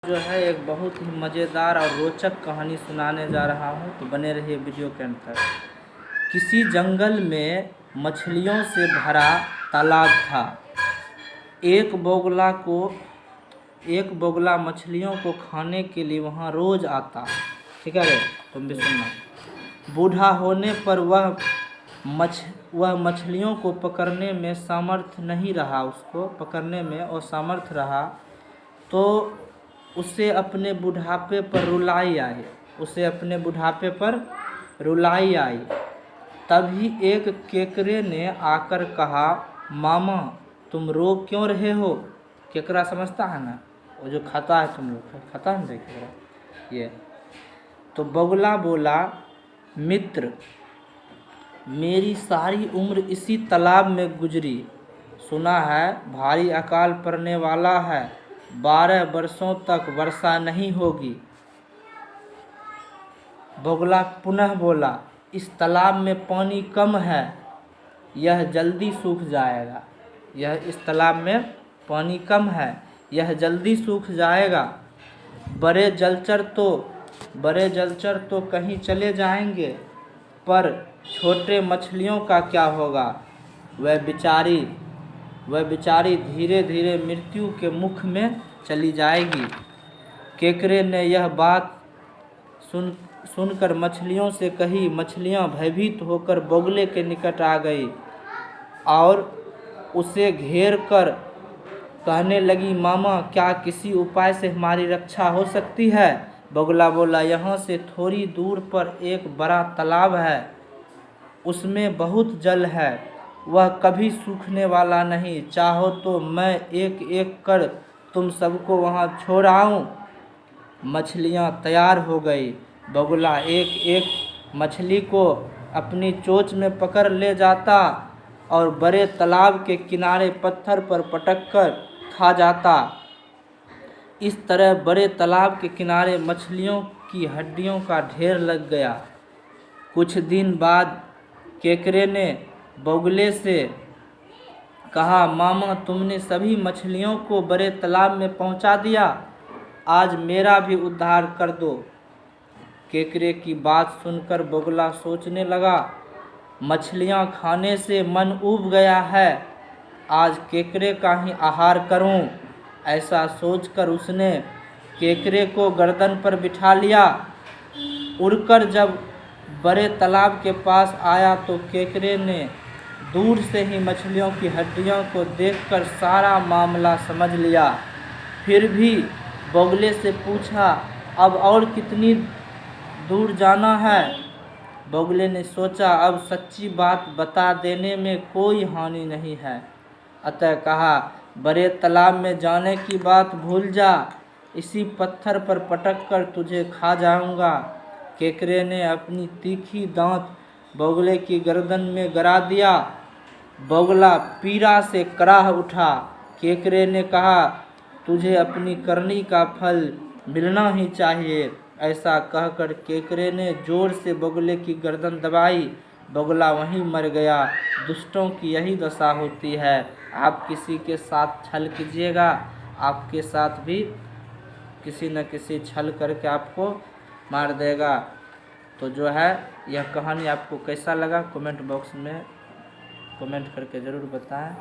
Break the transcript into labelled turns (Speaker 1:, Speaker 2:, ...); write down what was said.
Speaker 1: जो है एक बहुत ही मज़ेदार और रोचक कहानी सुनाने जा रहा हूँ, तो बने रहिए वीडियो के अंत तक। किसी जंगल में मछलियों से भरा तालाब था। एक बोगला मछलियों को खाने के लिए वहाँ रोज़ आता। ठीक है रे, तुम भी सुनना। बूढ़ा होने पर वह मछलियों को पकड़ने में सामर्थ्य नहीं रहा, उसको पकड़ने में असमर्थ रहा, तो उसे अपने बुढ़ापे पर रुलाई आई। तभी एक केकरे ने आकर कहा, मामा तुम रो क्यों रहे हो? केकरा समझता है ना, वो जो खाता है, तुम लोग खाता है ना केकरा ये। तो बगुला बोला, मित्र मेरी सारी उम्र इसी तालाब में गुजरी। सुना है भारी अकाल पड़ने वाला है, 12 वर्षों तक वर्षा नहीं होगी। बगुला पुनः बोला, इस तालाब में पानी कम है, यह जल्दी सूख जाएगा। इस तालाब में पानी कम है, यह जल्दी सूख जाएगा। बड़े जलचर तो कहीं चले जाएंगे, पर छोटे मछलियों का क्या होगा? वह बेचारी धीरे धीरे मृत्यु के मुख में चली जाएगी। केकरे ने यह बात सुनकर मछलियों से कही। मछलियां भयभीत होकर बगुले के निकट आ गई और उसे घेर कर कहने लगी, मामा क्या किसी उपाय से हमारी रक्षा हो सकती है? बगुला बोला, यहाँ से थोड़ी दूर पर एक बड़ा तालाब है, उसमें बहुत जल है, वह कभी सूखने वाला नहीं। चाहो तो मैं एक एक कर तुम सबको वहाँ छोड़ आऊँ। मछलियाँ तैयार हो गई। बगुला एक एक मछली को अपनी चोंच में पकड़ ले जाता और बड़े तालाब के किनारे पत्थर पर पटक कर खा जाता। इस तरह बड़े तालाब के किनारे मछलियों की हड्डियों का ढेर लग गया। कुछ दिन बाद केकरे ने बगुले से कहा, मामा तुमने सभी मछलियों को बड़े तालाब में पहुंचा दिया, आज मेरा भी उद्धार कर दो। केकरे की बात सुनकर बगुला सोचने लगा, मछलियां खाने से मन ऊब गया है, आज केकरे का ही आहार करूं। ऐसा सोचकर उसने केकरे को गर्दन पर बिठा लिया। उड़कर जब बड़े तालाब के पास आया तो केकरे ने दूर से ही मछलियों की हड्डियों को देखकर सारा मामला समझ लिया। फिर भी बगुले से पूछा, अब और कितनी दूर जाना है? बगुले ने सोचा, अब सच्ची बात बता देने में कोई हानि नहीं है, अतः कहा, बड़े तालाब में जाने की बात भूल जा, इसी पत्थर पर पटक कर तुझे खा जाऊंगा। केकरे ने अपनी तीखी दांत बगुले की गर्दन में गरा दिया। बगुला पीड़ा से कराह उठा। केकरे ने कहा, तुझे अपनी करनी का फल मिलना ही चाहिए। ऐसा कहकर केकरे ने जोर से बगुले की गर्दन दबाई। बगुला वहीं मर गया। दुष्टों की यही दशा होती है। आप किसी के साथ छल कीजिएगा, आपके साथ भी किसी न किसी छल करके आपको मार देगा। तो जो है यह कहानी आपको कैसा लगा कमेंट बॉक्स में कमेंट करके ज़रूर बताएं।